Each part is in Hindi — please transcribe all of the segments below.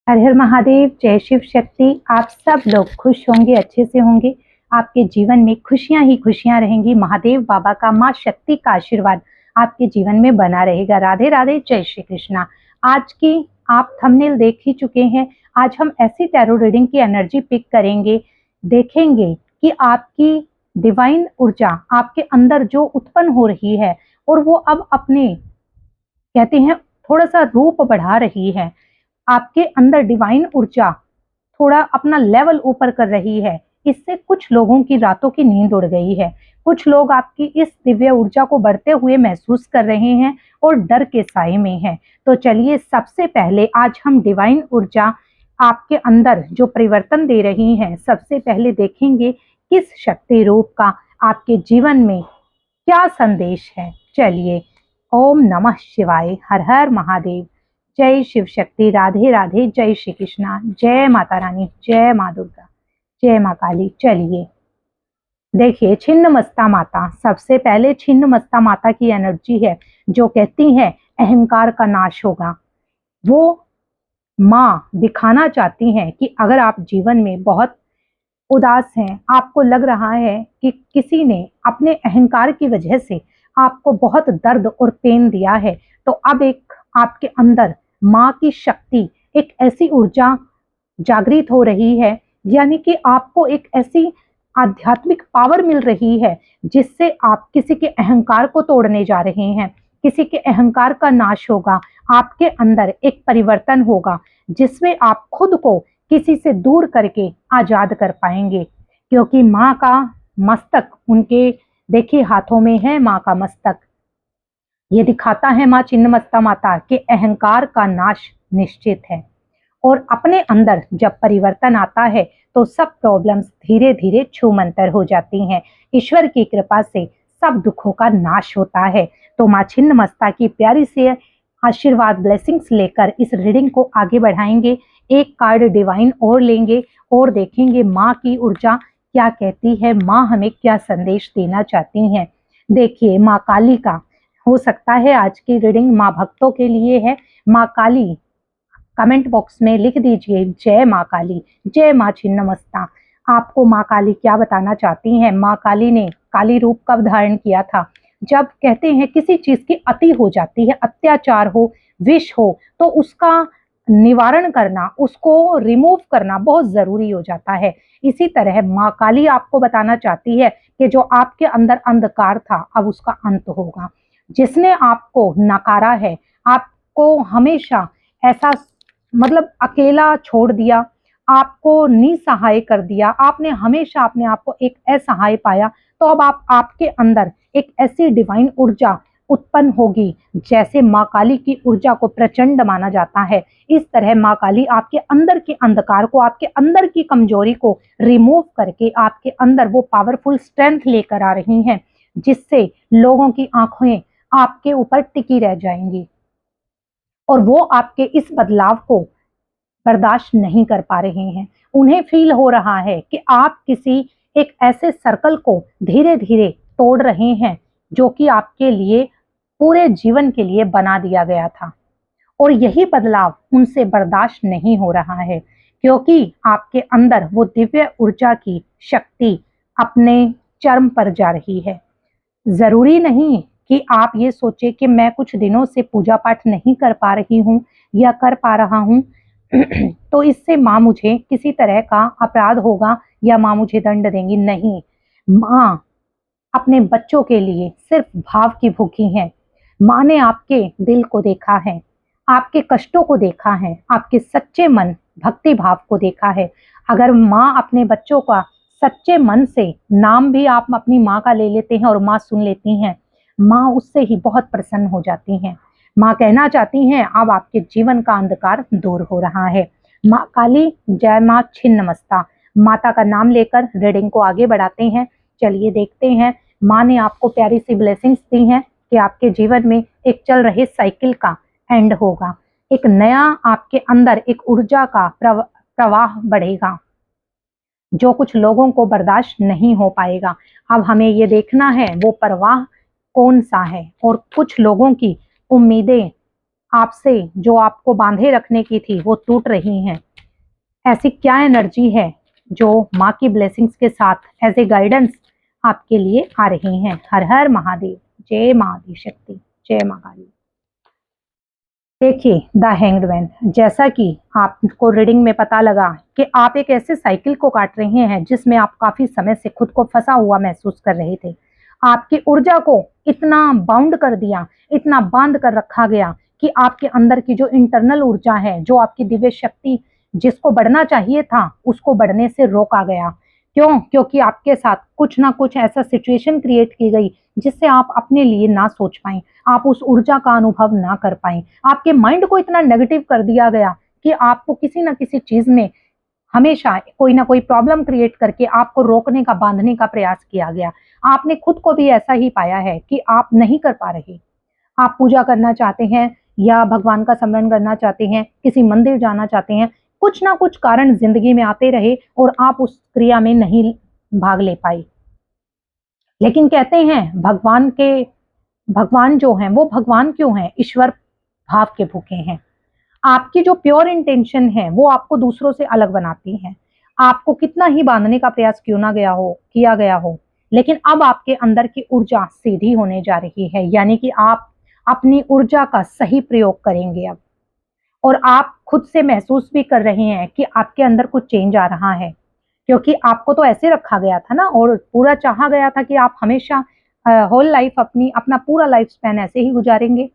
हर हर महादेव, जय शिव शक्ति। आप सब लोग खुश होंगे, अच्छे से होंगे। आपके जीवन में खुशियां ही खुशियां रहेंगी। महादेव बाबा का, माँ शक्ति का आशीर्वाद आपके जीवन में बना रहेगा। राधे राधे, जय श्री कृष्णा। आज की आप थंबनेल देख ही चुके हैं। आज हम ऐसी टैरो रीडिंग की एनर्जी पिक करेंगे, देखेंगे कि आपकी डिवाइन ऊर्जा आपके अंदर जो उत्पन्न हो रही है और वो अब अपने कहते हैं थोड़ा सा रूप बढ़ा रही है। आपके अंदर डिवाइन ऊर्जा थोड़ा अपना लेवल ऊपर कर रही है। इससे कुछ लोगों की रातों की नींद उड़ गई है। कुछ लोग आपकी इस दिव्य ऊर्जा को बढ़ते हुए महसूस कर रहे हैं और डर के साए में हैं। तो चलिए, सबसे पहले आज हम डिवाइन ऊर्जा आपके अंदर जो परिवर्तन दे रही हैं, सबसे पहले देखेंगे किस शक्ति रूप का आपके जीवन में क्या संदेश है। चलिए, ओम नमः शिवाय, हर हर महादेव, जय शिव शक्ति, राधे राधे, जय श्री कृष्णा, जय माता रानी, जय माँ दुर्गा, जय माँ काली। चलिए देखिए, छिन्नमस्ता माता, सबसे पहले छिन्नमस्ता माता की एनर्जी है जो कहती है अहंकार का नाश होगा। वो माँ दिखाना चाहती हैं कि अगर आप जीवन में बहुत उदास हैं, आपको लग रहा है कि किसी ने अपने अहंकार की वजह से आपको बहुत दर्द और पेन दिया है, तो अब एक आपके अंदर माँ की शक्ति, एक ऐसी ऊर्जा जागृत हो रही है, यानी कि आपको एक ऐसी आध्यात्मिक पावर मिल रही है जिससे आप किसी के अहंकार को तोड़ने जा रहे हैं। किसी के अहंकार का नाश होगा, आपके अंदर एक परिवर्तन होगा जिसमें आप खुद को किसी से दूर करके आजाद कर पाएंगे। क्योंकि माँ का मस्तक उनके देखिए हाथों में है। माँ का मस्तक ये दिखाता है, माँ छिन्नमस्ता माता के अहंकार का नाश निश्चित है। और अपने अंदर जब परिवर्तन आता है तो सब प्रॉब्लम्स धीरे धीरे छूमंतर हो जाती हैं। ईश्वर की कृपा से सब दुखों का नाश होता है। तो माँ छिन्नमस्ता की प्यारी से आशीर्वाद, ब्लेसिंग्स लेकर इस रीडिंग को आगे बढ़ाएंगे। एक कार्ड डिवाइन और लेंगे और देखेंगे माँ की ऊर्जा क्या कहती है, माँ हमें क्या संदेश देना चाहती हैं। देखिए, माँ काली का हो सकता है आज की रीडिंग माँ भक्तों के लिए है। माँ काली, कमेंट बॉक्स में लिख दीजिए जय माँ काली, जय माँ छिन्नमस्ता। आपको माँ काली क्या बताना चाहती हैं। माँ काली ने काली रूप कब धारण किया था? जब कहते हैं किसी चीज की अति हो जाती है, अत्याचार हो, विष हो, तो उसका निवारण करना, उसको रिमूव करना बहुत जरूरी हो जाता है। इसी तरह माँ काली आपको बताना चाहती है कि जो आपके अंदर अंधकार था अब उसका अंत होगा। जिसने आपको नकारा है, आपको हमेशा ऐसा मतलब अकेला छोड़ दिया, आपको निसहाय कर दिया, आपने हमेशा अपने आप को एक असहाय पाया, तो अब आपके अंदर एक ऐसी डिवाइन ऊर्जा उत्पन्न होगी। जैसे माँ काली की ऊर्जा को प्रचंड माना जाता है, इस तरह माँ काली आपके अंदर के अंधकार को, आपके अंदर की कमजोरी को रिमूव करके आपके अंदर वो पावरफुल स्ट्रेंथ लेकर आ रही हैं, जिससे लोगों की आंखें आपके ऊपर टिकी रह जाएंगी और वो आपके इस बदलाव को बर्दाश्त नहीं कर पा रहे हैं। उन्हें फील हो रहा है कि आप किसी एक ऐसे सर्कल को धीरे धीरे तोड़ रहे हैं जो कि आपके लिए पूरे जीवन के लिए बना दिया गया था, और यही बदलाव उनसे बर्दाश्त नहीं हो रहा है क्योंकि आपके अंदर वो दिव्य ऊर्जा की शक्ति अपने चरम पर जा रही है। जरूरी नहीं कि आप ये सोचे कि मैं कुछ दिनों से पूजा पाठ नहीं कर पा रही हूँ या कर पा रहा हूँ तो इससे माँ मुझे किसी तरह का अपराध होगा या माँ मुझे दंड देंगी। नहीं, माँ अपने बच्चों के लिए सिर्फ भाव की भूखी है। माँ ने आपके दिल को देखा है, आपके कष्टों को देखा है, आपके सच्चे मन भक्ति भाव को देखा है। अगर माँ अपने बच्चों का सच्चे मन से नाम भी आप अपनी माँ का ले लेते हैं और माँ सुन लेती हैं, माँ उससे ही बहुत प्रसन्न हो जाती हैं। माँ कहना चाहती हैं अब आपके जीवन का अंधकार दूर हो रहा है। माँ काली, जय माँ छिन्नमस्ता। माता का नाम लेकर रीडिंग को आगे बढ़ाते हैं। चलिए देखते हैं, माँ ने आपको प्यारी सी ब्लेसिंग्स दी हैं कि आपके जीवन में एक चल रहे साइकिल का एंड होगा, एक नया आपके अंदर एक ऊर्जा का प्रवाह बढ़ेगा जो कुछ लोगों को बर्दाश्त नहीं हो पाएगा। अब हमें ये देखना है वो प्रवाह कौन सा है, और कुछ लोगों की उम्मीदें आपसे जो आपको बांधे रखने की थी वो टूट रही हैं। ऐसी क्या एनर्जी है जो माँ की ब्लेसिंग्स के साथ एज ए गाइडेंस आपके लिए आ रही हैं। हर हर महादेव, जय माँ आदि शक्ति, जय माँ काली। देखिए द हैंग्ड मैन, जैसा कि आपको रीडिंग में पता लगा कि आप एक ऐसे साइकिल को काट रहे हैं जिसमें आप काफी समय से खुद को फंसा हुआ महसूस कर रहे थे। आपकी ऊर्जा को इतना बाउंड कर दिया, इतना बांध कर रखा गया कि आपके अंदर की जो इंटरनल ऊर्जा है, जो आपकी दिव्य शक्ति जिसको बढ़ना चाहिए था, उसको बढ़ने से रोका गया। क्यों? क्योंकि आपके साथ कुछ ना कुछ ऐसा सिचुएशन क्रिएट की गई जिससे आप अपने लिए ना सोच पाए, आप उस ऊर्जा का अनुभव ना कर पाए। आपके माइंड को इतना नेगेटिव कर दिया गया कि आपको किसी ना किसी चीज में हमेशा कोई ना कोई प्रॉब्लम क्रिएट करके आपको रोकने का, बांधने का प्रयास किया गया। आपने खुद को भी ऐसा ही पाया है कि आप नहीं कर पा रहे। आप पूजा करना चाहते हैं या भगवान का स्मरण करना चाहते हैं, किसी मंदिर जाना चाहते हैं, कुछ ना कुछ कारण जिंदगी में आते रहे और आप उस क्रिया में नहीं भाग ले पाए। लेकिन कहते हैं भगवान जो हैं वो भगवान क्यों हैं? ईश्वर भाव के भूखे हैं। आपकी जो प्योर इंटेंशन है वो आपको दूसरों से अलग बनाती है। आपको कितना ही बांधने का प्रयास क्यों ना किया गया हो, लेकिन अब आपके अंदर की ऊर्जा सीधी होने जा रही है, यानी कि आप अपनी ऊर्जा का सही प्रयोग करेंगे अब। और आप खुद से महसूस भी कर रहे हैं कि आपके अंदर कुछ चेंज आ रहा है, क्योंकि आपको तो ऐसे रखा गया था ना, और पूरा चाहा गया था कि आप हमेशा होल लाइफ अपना पूरा लाइफ स्पैन ऐसे ही गुजारेंगे।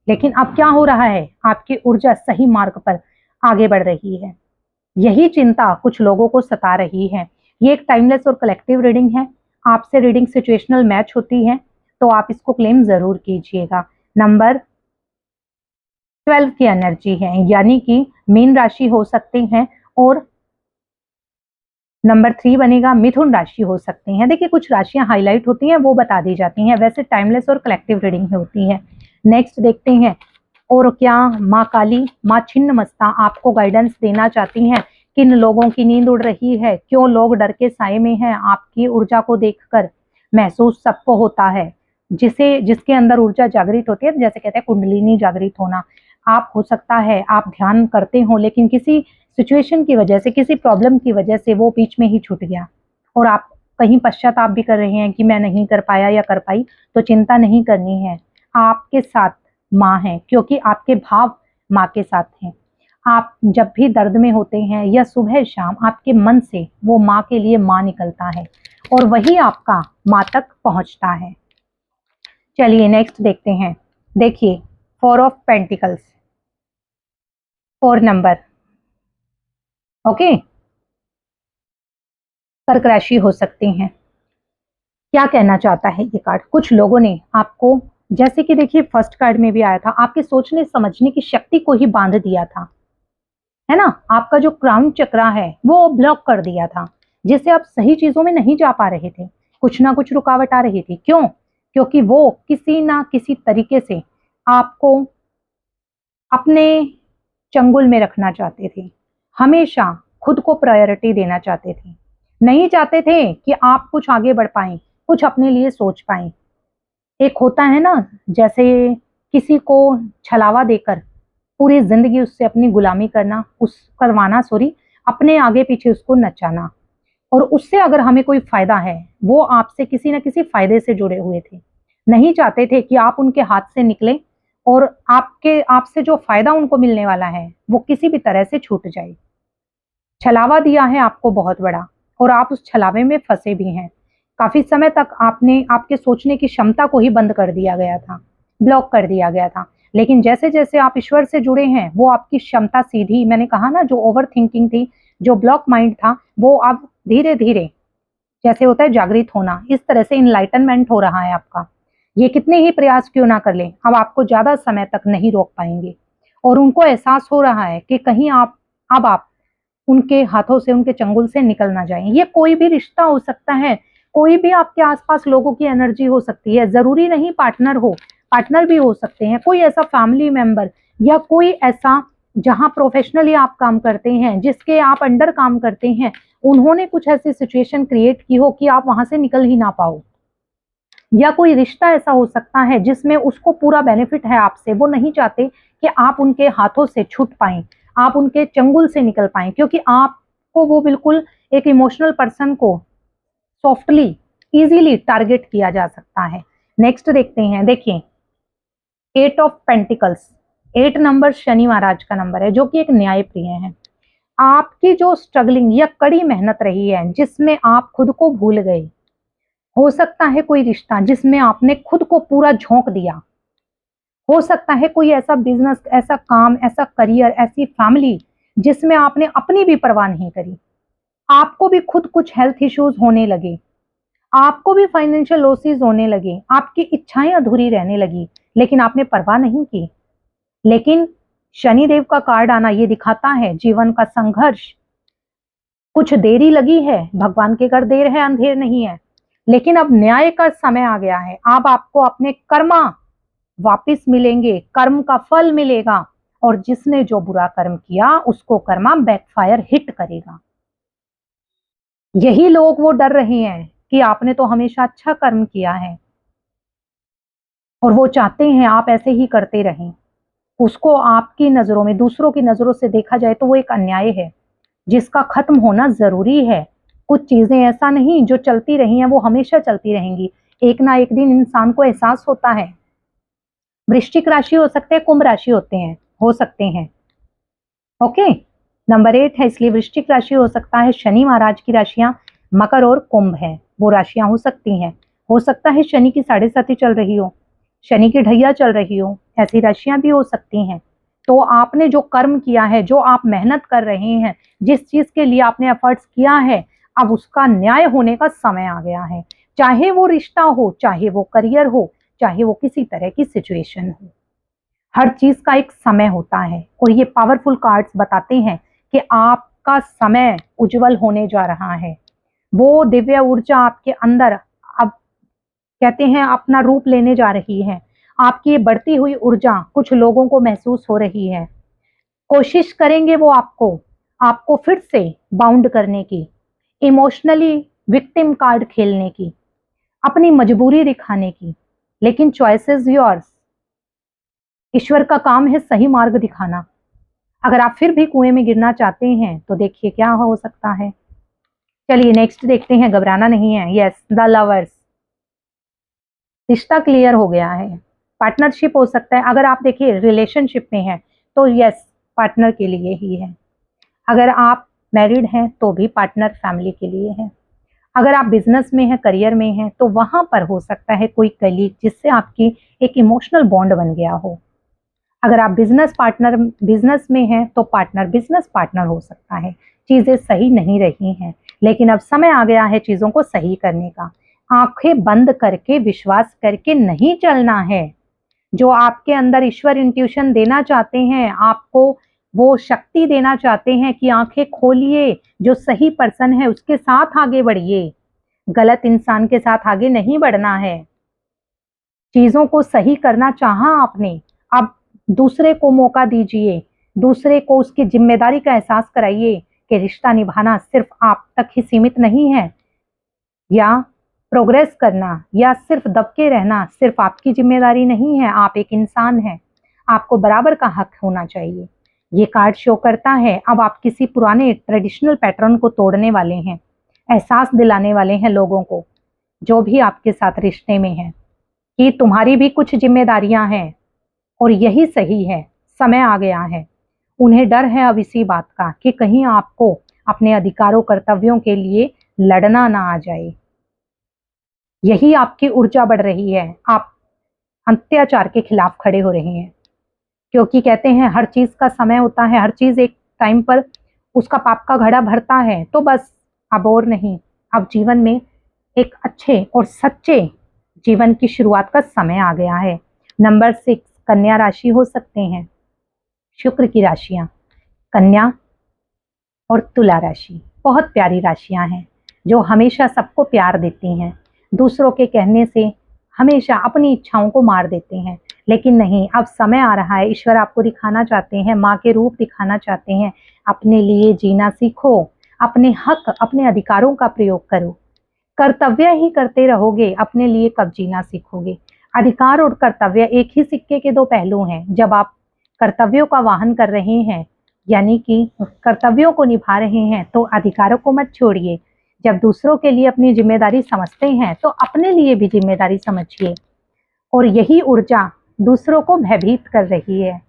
लेकिन अब क्या हो रहा है? आपकी ऊर्जा सही मार्ग पर आगे बढ़ रही है। यही चिंता कुछ लोगों को सता रही है। ये एक टाइमलेस और कलेक्टिव रीडिंग है। आपसे रीडिंग सिचुएशनल मैच होती है तो आप इसको क्लेम जरूर कीजिएगा। नंबर 12 की एनर्जी है, यानी कि मीन राशि हो सकते हैं, और नंबर 3 बनेगा मिथुन राशि हो सकते हैं। देखिए कुछ राशियां हाईलाइट होती हैं, वो बता दी जाती हैं, वैसे टाइमलेस और कलेक्टिव रीडिंग में होती है। नेक्स्ट देखते हैं, और क्या माँ काली, माँ छिन्न मस्ता आपको गाइडेंस देना चाहती हैं? किन लोगों की नींद उड़ रही है? क्यों लोग डर के साए में हैं? आपकी ऊर्जा को देखकर महसूस सबको होता है, जिसके अंदर ऊर्जा जागृत होती है, जैसे कहते हैं कुंडलिनी जागृत होना। आप हो सकता है आप ध्यान करते हो, लेकिन किसी सिचुएशन की वजह से, किसी प्रॉब्लम की वजह से वो बीच में ही छूट गया, और आप कहीं पश्चाताप भी कर रहे हैं कि मैं नहीं कर पाया या कर पाई। तो चिंता नहीं करनी है, आपके साथ माँ है, क्योंकि आपके भाव माँ के साथ हैं। आप जब भी दर्द में होते हैं या सुबह शाम, आपके मन से वो माँ के लिए माँ निकलता है, और वही आपका माँ तक पहुंचता है। चलिए नेक्स्ट देखते हैं। देखिए 4 ऑफ पेंटिकल्स, 4 नंबर, ओके, कर्क राशि हो सकते हैं। क्या कहना चाहता है ये कार्ड? कुछ लोगों ने आपको, जैसे कि देखिए फर्स्ट कार्ड में भी आया था, आपके सोचने समझने की शक्ति को ही बांध दिया था, है ना। आपका जो क्राउन चक्रा है वो ब्लॉक कर दिया था, जिससे आप सही चीजों में नहीं जा पा रहे थे। कुछ ना कुछ रुकावट आ रही थी। क्यों? क्योंकि वो किसी ना किसी तरीके से आपको अपने चंगुल में रखना चाहते थे, हमेशा खुद को प्रायोरिटी देना चाहते थे, नहीं चाहते थे कि आप कुछ आगे बढ़ पाएं, कुछ अपने लिए सोच पाएं। एक होता है ना, जैसे किसी को छलावा देकर पूरी जिंदगी उससे अपनी गुलामी करवाना, अपने आगे पीछे उसको नचाना, और उससे अगर हमें कोई फायदा है, वो आपसे किसी न किसी फायदे से जुड़े हुए थे। नहीं चाहते थे कि आप उनके हाथ से निकले, और आपसे जो फायदा उनको मिलने वाला है वो किसी भी तरह से छूट जाए। छलावा दिया है आपको बहुत बड़ा, और आप उस छलावे में फंसे भी हैं। काफी समय तक आपके सोचने की क्षमता को ही बंद कर दिया गया था, ब्लॉक कर दिया गया था। लेकिन जैसे जैसे आप ईश्वर से जुड़े हैं, वो आपकी क्षमता सीधी, मैंने कहा ना, जो ओवर थिंकिंग थी, जो ब्लॉक माइंड था, वो अब धीरे धीरे, जैसे होता है जागृत होना, इस तरह से इनलाइटनमेंट हो रहा है आपका। ये कितने ही प्रयास क्यों ना कर ले, अब आपको ज्यादा समय तक नहीं रोक पाएंगे। और उनको एहसास हो रहा है कि कहीं आप उनके हाथों से, उनके चंगुल से निकल ना जाएं। ये कोई भी रिश्ता हो सकता है, कोई भी आपके आसपास लोगों की एनर्जी हो सकती है, जरूरी नहीं पार्टनर भी हो सकते हैं, कोई ऐसा फैमिली मेंबर, या कोई ऐसा जहां प्रोफेशनली आप काम करते हैं, जिसके आप अंडर काम करते हैं, उन्होंने कुछ ऐसी सिचुएशन क्रिएट की हो कि आप वहां से निकल ही ना पाओ। या कोई रिश्ता ऐसा हो सकता है जिसमें उसको पूरा बेनिफिट है आपसे, वो नहीं चाहते कि आप उनके हाथों से छूट पाएं, आप उनके चंगुल से निकल पाएं, क्योंकि आपको वो बिल्कुल एक इमोशनल पर्सन को सॉफ्टली इजीली टारगेट किया जा सकता है। नेक्स्ट देखते हैं, देखिए 8 ऑफ पेंटिकल्स, 8 नंबर शनि महाराज का नंबर है, जो कि एक न्यायप्रिय है। आपकी जो स्ट्रगलिंग या कड़ी मेहनत रही है जिसमें आप खुद को भूल गए, हो सकता है कोई रिश्ता जिसमें आपने खुद को पूरा झोंक दिया, हो सकता है कोई ऐसा बिजनेस, ऐसा काम, ऐसा करियर, ऐसी फैमिली जिसमें आपने अपनी भी परवाह नहीं करी, आपको भी खुद कुछ हेल्थ इश्यूज होने लगे, आपको भी फाइनेंशियल लॉसेस होने लगे, आपकी इच्छाएं अधूरी रहने लगी, लेकिन आपने परवाह नहीं की। लेकिन शनिदेव का कार्ड आना ये दिखाता है जीवन का संघर्ष, कुछ देरी लगी है, भगवान के घर देर है अंधेर नहीं है, लेकिन अब न्याय का समय आ गया है। अब आपको अपने कर्मा वापिस मिलेंगे, कर्म का फल मिलेगा, और जिसने जो बुरा कर्म किया उसको कर्मा बैकफायर हिट करेगा। यही लोग वो डर रहे हैं कि आपने तो हमेशा अच्छा कर्म किया है, और वो चाहते हैं आप ऐसे ही करते रहें। उसको आपकी नजरों में, दूसरों की नजरों से देखा जाए तो वो एक अन्याय है जिसका खत्म होना जरूरी है। कुछ चीजें ऐसा नहीं जो चलती रही हैं वो हमेशा चलती रहेंगी, एक ना एक दिन इंसान को एहसास होता है। वृश्चिक राशि हो सकते हैं, कुंभ राशि हो सकते हैं। ओके, नंबर 8 है, इसलिए वृश्चिक राशि हो सकता है। शनि महाराज की राशियां मकर और कुंभ है, वो राशियां हो सकती हैं। हो सकता है शनि की 7.5 चल रही हो, शनि की ढैया चल रही हो, ऐसी राशियां भी हो सकती हैं। तो आपने जो कर्म किया है, जो आप मेहनत कर रहे हैं, जिस चीज के लिए आपने एफर्ट्स किया है, अब उसका न्याय होने का समय आ गया है। चाहे वो रिश्ता हो, चाहे वो करियर हो, चाहे वो किसी तरह की सिचुएशन हो, हर चीज का एक समय होता है। और ये पावरफुल कार्ड्स बताते हैं कि आपका समय उज्जवल होने जा रहा है। वो दिव्य ऊर्जा आपके अंदर अब कहते हैं अपना रूप लेने जा रही है। आपकी ये बढ़ती हुई ऊर्जा कुछ लोगों को महसूस हो रही है। कोशिश करेंगे वो आपको आपको फिर से बाउंड करने की, इमोशनली विक्टिम कार्ड खेलने की, अपनी मजबूरी दिखाने की, लेकिन चॉइसेस योर्स। ईश्वर का काम है सही मार्ग दिखाना। अगर आप फिर भी कुएं में गिरना चाहते हैं तो देखिए क्या हो सकता है। चलिए नेक्स्ट देखते हैं, घबराना नहीं है। यस, द लवर्स, रिश्ता क्लियर हो गया है। पार्टनरशिप हो सकता है, अगर आप देखिए रिलेशनशिप में हैं तो यस पार्टनर के लिए ही है। अगर आप मैरिड हैं तो भी पार्टनर फैमिली के लिए है। अगर आप बिजनेस में हैं, करियर में हैं, तो वहां पर हो सकता है कोई कलीग जिससे आपकी एक इमोशनल बॉन्ड बन गया हो। अगर आप बिजनेस में हैं तो पार्टनर बिजनेस पार्टनर हो सकता है। चीजें सही नहीं रही हैं, लेकिन अब समय आ गया है चीजों को सही करने का। आंखें बंद करके विश्वास करके नहीं चलना है। जो आपके अंदर ईश्वर इंट्यूशन देना चाहते हैं, आपको वो शक्ति देना चाहते हैं कि आंखें खोलिए, जो सही पर्सन है उसके साथ आगे बढ़िए, गलत इंसान के साथ आगे नहीं बढ़ना है। चीजों को सही करना चाहा आपने, अब दूसरे को मौका दीजिए, दूसरे को उसकी जिम्मेदारी का एहसास कराइए कि रिश्ता निभाना सिर्फ आप तक ही सीमित नहीं है, या प्रोग्रेस करना या सिर्फ दबके रहना सिर्फ आपकी जिम्मेदारी नहीं है। आप एक इंसान हैं, आपको बराबर का हक होना चाहिए। ये कार्ड शो करता है अब आप किसी पुराने ट्रेडिशनल पैटर्न को तोड़ने वाले हैं, एहसास दिलाने वाले हैं लोगों को जो भी आपके साथ रिश्ते में हैं कि तुम्हारी भी कुछ जिम्मेदारियां हैं और यही सही है, समय आ गया है। उन्हें डर है अब इसी बात का कि कहीं आपको अपने अधिकारों कर्तव्यों के लिए लड़ना ना आ जाए। यही आपकी ऊर्जा बढ़ रही है, आप अत्याचार के खिलाफ खड़े हो रहे हैं, क्योंकि कहते हैं हर चीज का समय होता है, हर चीज एक टाइम पर उसका पाप का घड़ा भरता है। तो बस अब और नहीं, अब जीवन में एक अच्छे और सच्चे जीवन की शुरुआत का समय आ गया है। नंबर 6 कन्या राशि हो सकते हैं। शुक्र की राशियां कन्या और तुला राशि बहुत प्यारी राशियां हैं जो हमेशा सबको प्यार देती हैं, दूसरों के कहने से हमेशा अपनी इच्छाओं को मार देते हैं। लेकिन नहीं, अब समय आ रहा है, ईश्वर आपको दिखाना चाहते हैं, माँ के रूप दिखाना चाहते हैं। अपने लिए जीना सीखो, अपने हक अपने अधिकारों का प्रयोग करो। कर्तव्य ही करते रहोगे, अपने लिए कब जीना सीखोगे। अधिकार और कर्तव्य एक ही सिक्के के दो पहलू हैं। जब आप कर्तव्यों का वाहन कर रहे हैं, यानी कि कर्तव्यों को निभा रहे हैं, तो अधिकारों को मत छोड़िए। जब दूसरों के लिए अपनी जिम्मेदारी समझते हैं तो अपने लिए भी जिम्मेदारी समझिए। और यही ऊर्जा दूसरों को भयभीत कर रही है।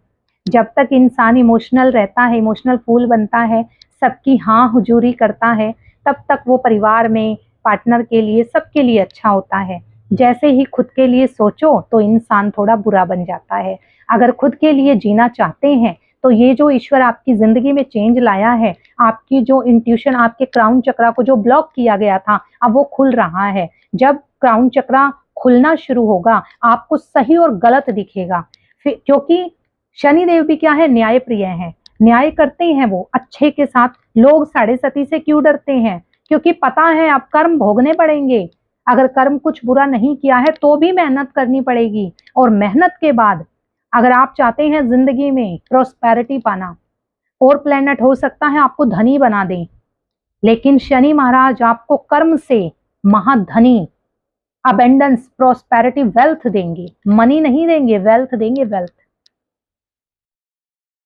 जब तक इंसान इमोशनल रहता है, इमोशनल फूल बनता है, सबकी हाँ हुजूरी करता है, तब तक वो परिवार में, पार्टनर के लिए, सबके लिए अच्छा होता है। जैसे ही खुद के लिए सोचो तो इंसान थोड़ा बुरा बन जाता है। अगर खुद के लिए जीना चाहते हैं तो ये जो ईश्वर आपकी जिंदगी में चेंज लाया है, आपकी जो इंट्यूशन, आपके क्राउन चक्रा को जो ब्लॉक किया गया था, अब वो खुल रहा है। जब क्राउन चक्रा खुलना शुरू होगा, आपको सही और गलत दिखेगा। फिर क्योंकि शनिदेव भी क्या है, न्याय प्रिय है, न्याय करते हैं वो अच्छे के साथ। लोग साढ़े सती से क्यों डरते हैं? क्योंकि पता है अब कर्म भोगने पड़ेंगे। अगर कर्म कुछ बुरा नहीं किया है तो भी मेहनत करनी पड़ेगी, और मेहनत के बाद अगर आप चाहते हैं जिंदगी में प्रोस्पेरिटी पाना, और प्लेनेट हो सकता है आपको धनी बना दें, लेकिन शनि महाराज आपको कर्म से महाधनी, अबेंडेंस, प्रोस्पेरिटी, वेल्थ देंगे। मनी नहीं देंगे, वेल्थ देंगे, वेल्थ।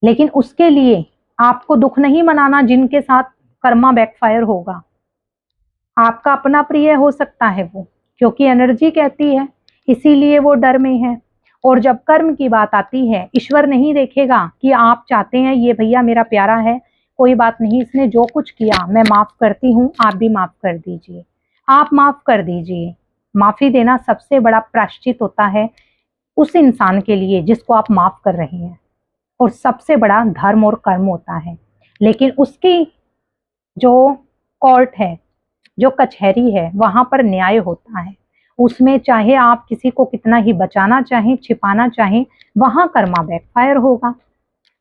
लेकिन उसके लिए आपको दुख नहीं मनाना जिनके साथ कर्मा बैकफायर होगा। आपका अपना प्रिय हो सकता है वो, क्योंकि एनर्जी कहती है, इसीलिए वो डर में है। और जब कर्म की बात आती है, ईश्वर नहीं देखेगा कि आप चाहते हैं ये भैया मेरा प्यारा है, कोई बात नहीं, इसने जो कुछ किया मैं माफ करती हूँ, आप भी माफ कर दीजिए, आप माफ कर दीजिए। माफी देना सबसे बड़ा प्रायश्चित होता है उस इंसान के लिए जिसको आप माफ कर रहे हैं, और सबसे बड़ा धर्म और कर्म होता है। लेकिन उसकी जो कोर्ट है, जो कचहरी है, वहां पर न्याय होता है। उसमें चाहे आप किसी को कितना ही बचाना चाहें, छिपाना चाहें, वहां कर्मा बैकफायर होगा।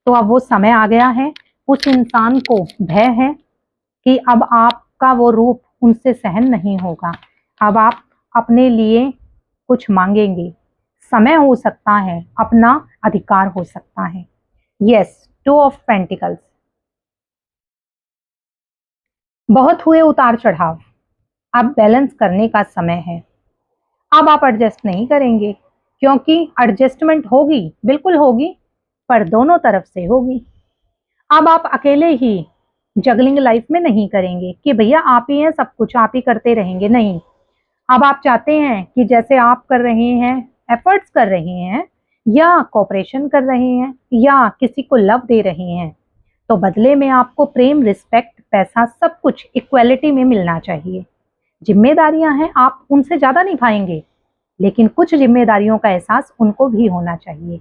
तो अब वो समय आ गया है, उस इंसान को भय है कि अब आपका वो रूप उनसे सहन नहीं होगा। अब आप अपने लिए कुछ मांगेंगे। समय हो सकता है, अपना अधिकार हो सकता है। Yes, 2 of pentacles. बहुत हुए उतार चढ़ाव, अब बैलेंस करने का समय है। अब आप एडजस्ट नहीं करेंगे, क्योंकि एडजस्टमेंट होगी, बिल्कुल होगी, पर दोनों तरफ से होगी। अब आप अकेले ही जगलिंग लाइफ में नहीं करेंगे कि भैया आप ही हैं सब कुछ, आप ही करते रहेंगे, नहीं। अब आप चाहते हैं कि जैसे आप कर रहे हैं, एफर्ट्स कर रहे हैं, या कोऑपरेशन कर रहे हैं, या किसी को लव दे रहे हैं, तो बदले में आपको प्रेम, रिस्पेक्ट, पैसा, सब कुछ इक्वालिटी में मिलना चाहिए। जिम्मेदारियां हैं, आप उनसे ज्यादा निभाएंगे, लेकिन कुछ जिम्मेदारियों का एहसास उनको भी होना चाहिए।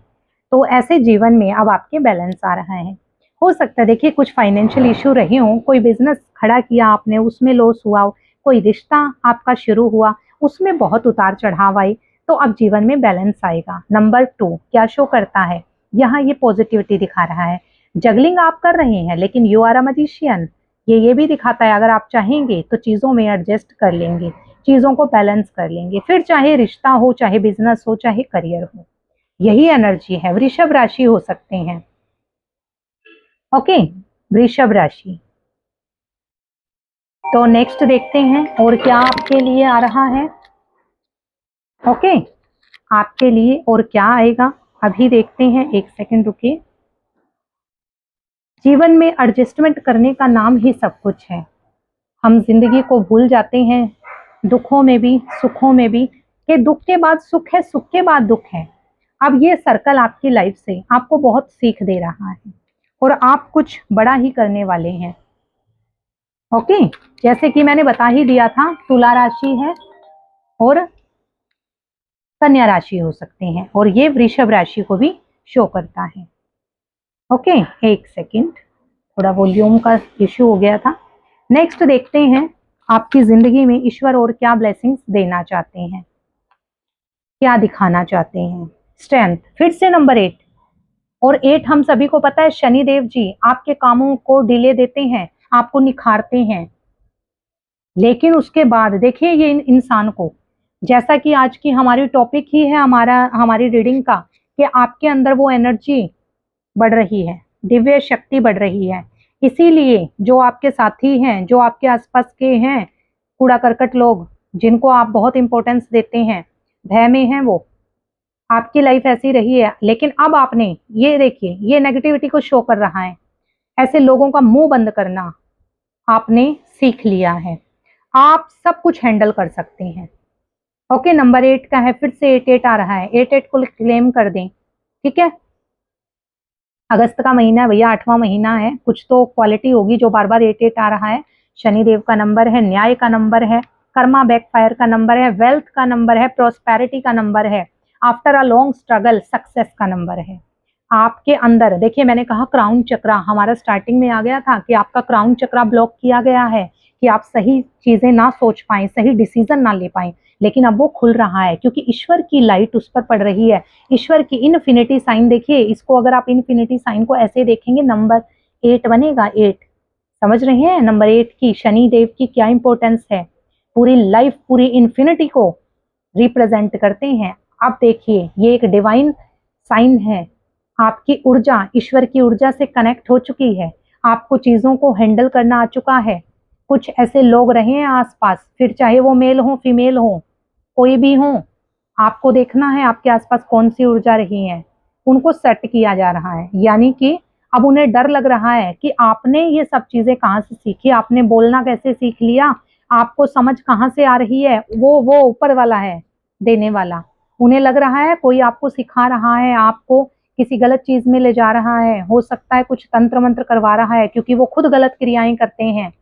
तो ऐसे जीवन में अब आपके बैलेंस आ रहा है। हो सकता है देखिए कुछ फाइनेंशियल इशू रहे हों, कोई बिजनेस खड़ा किया आपने, उसमें लॉस हुआ हो, कोई रिश्ता आपका शुरू हुआ, उसमें बहुत उतार चढ़ाव आई, तो अब जीवन में बैलेंस आएगा। नंबर 2 क्या शो करता है, यहाँ ये पॉजिटिविटी दिखा रहा है। जगलिंग आप कर रहे हैं, लेकिन यू आर अ मैजिशियन। ये भी दिखाता है अगर आप चाहेंगे तो चीज़ों में एडजस्ट कर लेंगे, चीज़ों को बैलेंस कर लेंगे, फिर चाहे रिश्ता हो, चाहे बिजनेस हो, चाहे करियर हो। यही एनर्जी है। वृषभ राशि हो सकते हैं। ओके, वृषभ राशि। तो नेक्स्ट देखते हैं और क्या आपके लिए आ रहा है। ओके, आपके लिए और क्या आएगा अभी देखते हैं, एक सेकंड रुकिए। जीवन में एडजस्टमेंट करने का नाम ही सब कुछ है। हम जिंदगी को भूल जाते हैं, दुखों में भी सुखों में भी, कि दुख के बाद सुख है, सुख के बाद दुख है। अब ये सर्कल आपकी लाइफ से आपको बहुत सीख दे रहा है, और आप कुछ बड़ा ही करने वाले हैं। ओके, जैसे कि मैंने बता ही दिया था, तुला राशि है और कन्या राशि हो सकते हैं, और ये वृषभ राशि को भी शो करता है। ओके, एक सेकंड, थोड़ा वॉल्यूम का इश्यू हो गया था। नेक्स्ट देखते हैं आपकी जिंदगी में ईश्वर और क्या ब्लेसिंग्स देना चाहते हैं, क्या दिखाना चाहते हैं। स्ट्रेंथ, फिर से नंबर 8, और 8 हम सभी को पता है शनि देव जी आपके कामों को डिले देते हैं, आपको निखारते हैं। लेकिन उसके बाद देखिए ये इंसान को, जैसा कि आज की हमारी टॉपिक ही है हमारी रीडिंग का, कि आपके अंदर वो एनर्जी बढ़ रही है, दिव्य शक्ति बढ़ रही है। इसीलिए जो आपके साथी हैं, जो आपके आसपास के हैं, कूड़ा करकट लोग, जिनको आप बहुत इंपॉर्टेंस देते हैं, भय में हैं वो, आपकी लाइफ ऐसी रही है, लेकिन अब आपने ये देखिए ये नेगेटिविटी को शो कर रहा है, ऐसे लोगों का मुंह बंद करना आपने सीख लिया है। आप सब कुछ हैंडल कर सकते हैं। ओके, नंबर 8 का है, फिर से 88 आ रहा है, 88 को क्लेम कर दें। ठीक है, अगस्त का महीना है भैया, 8वां महीना है, कुछ तो क्वालिटी होगी जो बार बार 88 आ रहा है। शनिदेव का नंबर है, न्याय का नंबर है, कर्मा बैकफायर का नंबर है, वेल्थ का नंबर है, प्रोस्पेरिटी का नंबर है, after a long struggle success का नंबर है। आपके अंदर देखिए, मैंने कहा क्राउन चक्रा हमारा स्टार्टिंग में आ गया था कि आपका क्राउन चक्रा ब्लॉक किया गया है कि आप सही चीजें ना सोच पाए, सही डिसीजन ना ले पाए, लेकिन अब वो खुल रहा है क्योंकि ईश्वर की लाइट उस पर पड़ रही है। ईश्वर की इनफिनिटी साइन देखिए, इसको अगर आप इनफिनिटी साइन को ऐसे देखेंगे, नंबर 8 बनेगा, 8, समझ रहे हैं नंबर 8 की शनि देव की क्या इंपॉर्टेंस है, पूरी लाइफ पूरी इन्फिनिटी को रिप्रेजेंट करते हैं। अब देखिए ये एक डिवाइन साइन है, आपकी ऊर्जा ईश्वर की ऊर्जा से कनेक्ट हो चुकी है, आपको चीजों को हैंडल करना आ चुका है। कुछ ऐसे लोग रहे हैं आसपास, फिर चाहे वो मेल हो फीमेल हो कोई भी हो, आपको देखना है आपके आसपास कौन सी ऊर्जा रही है, उनको सेट किया जा रहा है। यानी कि अब उन्हें डर लग रहा है कि आपने ये सब चीजें कहाँ से सीखी, आपने बोलना कैसे सीख लिया, आपको समझ कहाँ से आ रही है, वो ऊपर वाला है देने वाला। उन्हें लग रहा है कोई आपको सिखा रहा है, आपको किसी गलत चीज में ले जा रहा है, हो सकता है कुछ तंत्र मंत्र करवा रहा है क्योंकि वो खुद गलत क्रियाएं करते हैं,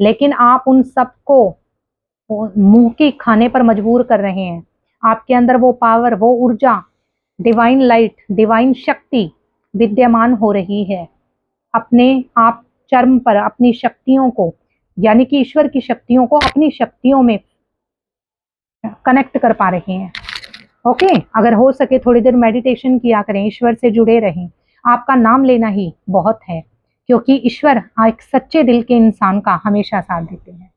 लेकिन आप उन सबको मुंह की खाने पर मजबूर कर रहे हैं। आपके अंदर वो पावर, वो ऊर्जा, डिवाइन लाइट, डिवाइन शक्ति विद्यमान हो रही है। अपने आप चर्म पर अपनी शक्तियों को, यानी कि ईश्वर की शक्तियों को अपनी शक्तियों में कनेक्ट कर पा रहे हैं। ओके, अगर हो सके थोड़ी देर मेडिटेशन किया करें, ईश्वर से जुड़े रहें। आपका नाम लेना ही बहुत है क्योंकि ईश्वर एक सच्चे दिल के इंसान का हमेशा साथ देते हैं।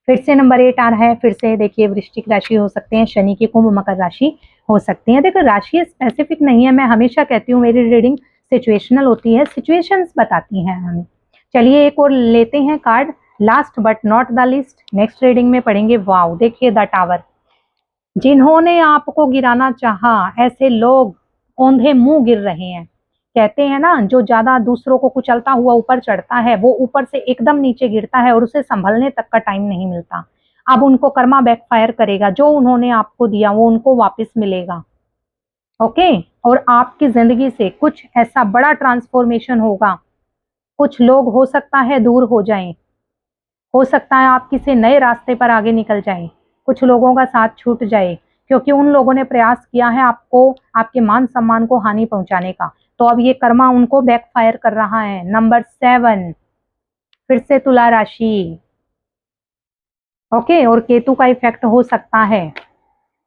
फिर से नंबर 8 आ रहा है, फिर से देखिए वृश्चिक राशि हो सकते हैं, शनि की कुंभ मकर राशि हो सकती है। देखो राशि स्पेसिफिक नहीं है, मैं हमेशा कहती हूँ मेरी रीडिंग सिचुएशनल होती है, सिचुएशंस बताती हैं हमें। चलिए एक और लेते हैं card, last but not the list, next reading में पढ़ेंगे। वाव, देखिए द टावर, जिन्होंने आपको गिराना चाहा ऐसे लोग औंधे मुंह गिर रहे हैं। कहते हैं ना, जो ज्यादा दूसरों को कुचलता हुआ ऊपर चढ़ता है वो ऊपर से एकदम नीचे गिरता है और उसे संभलने तक का टाइम नहीं मिलता। अब उनको कर्मा बैकफायर करेगा, जो उन्होंने आपको दिया वो उनको वापस मिलेगा। ओके, और आपकी जिंदगी से कुछ ऐसा बड़ा ट्रांसफॉर्मेशन होगा। कुछ लोग हो सकता है दूर हो जाएं, हो सकता है आप किसी नए रास्ते पर आगे निकल जाएं, कुछ लोगों का साथ छूट जाए क्योंकि उन लोगों ने प्रयास किया है आपको, आपके मान सम्मान को हानि पहुंचाने का। तो अब ये कर्मा उनको बैकफायर कर रहा है। नंबर 7, फिर से तुला राशि। ओके, और केतु का इफेक्ट हो सकता है।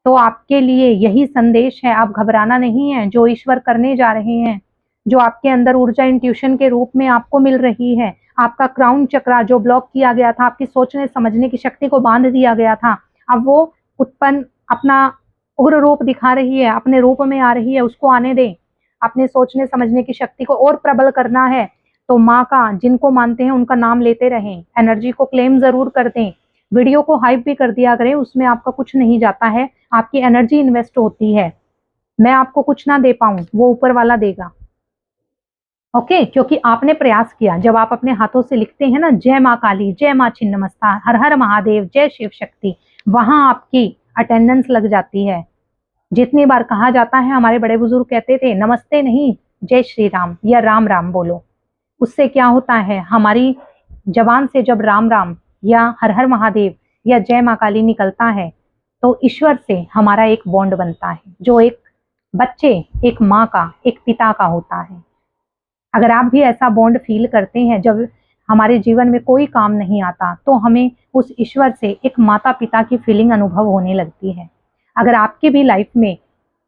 तो आपके लिए यही संदेश है, आप घबराना नहीं है, जो ईश्वर करने जा रहे हैं, जो आपके अंदर ऊर्जा इंट्यूशन के रूप में आपको मिल रही है। आपका क्राउन चक्रा जो ब्लॉक किया गया था, आपकी सोचने समझने की शक्ति को बांध दिया गया था, अब वो उत्पन्न अपना उग्र रूप दिखा रही है, अपने रूप में आ रही है, उसको आने दें। अपने सोचने समझने की शक्ति को और प्रबल करना है तो माँ का, जिनको मानते हैं उनका नाम लेते रहें, एनर्जी को क्लेम जरूर कर दें, वीडियो को हाइप भी कर दिया करें, उसमें आपका कुछ नहीं जाता है, आपकी एनर्जी इन्वेस्ट होती है। मैं आपको कुछ ना दे पाऊं, वो ऊपर वाला देगा। ओके, क्योंकि आपने प्रयास किया। जब आप अपने हाथों से लिखते हैं ना, जय माँ काली, जय माँ छिन्नमस्ता, हर हर महादेव, जय शिव शक्ति, वहां आपकी अटेंडेंस लग जाती है। जितनी बार कहा जाता है, हमारे बड़े बुजुर्ग कहते थे नमस्ते नहीं जय श्री राम या राम राम बोलो। उससे क्या होता है, हमारी जबान से जब राम राम या हर हर महादेव या जय माँ काली निकलता है तो ईश्वर से हमारा एक बॉन्ड बनता है, जो एक बच्चे, एक माँ का, एक पिता का होता है। अगर आप भी ऐसा बॉन्ड फील करते हैं, जब हमारे जीवन में कोई काम नहीं आता तो हमें उस ईश्वर से एक माता पिता की फीलिंग अनुभव होने लगती है। अगर आपकी भी लाइफ में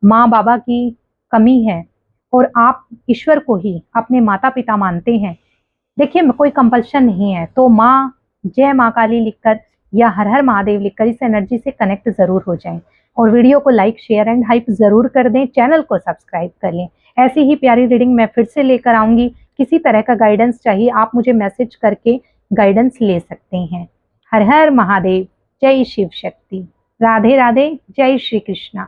माँ बाबा की कमी है और आप ईश्वर को ही अपने माता पिता मानते हैं, देखिए कोई कंपल्शन नहीं है, तो माँ, जय माँ काली लिखकर या हर हर महादेव लिखकर इस एनर्जी से कनेक्ट जरूर हो जाएं और वीडियो को लाइक शेयर एंड हाइप जरूर कर दें, चैनल को सब्सक्राइब कर लें। ऐसी ही प्यारी रीडिंग मैं फिर से लेकर आऊंगी। किसी तरह का गाइडेंस चाहिए, आप मुझे मैसेज करके गाइडेंस ले सकते हैं। हर हर महादेव, जय शिव शक्ति। राधे राधे। जय श्री कृष्णा।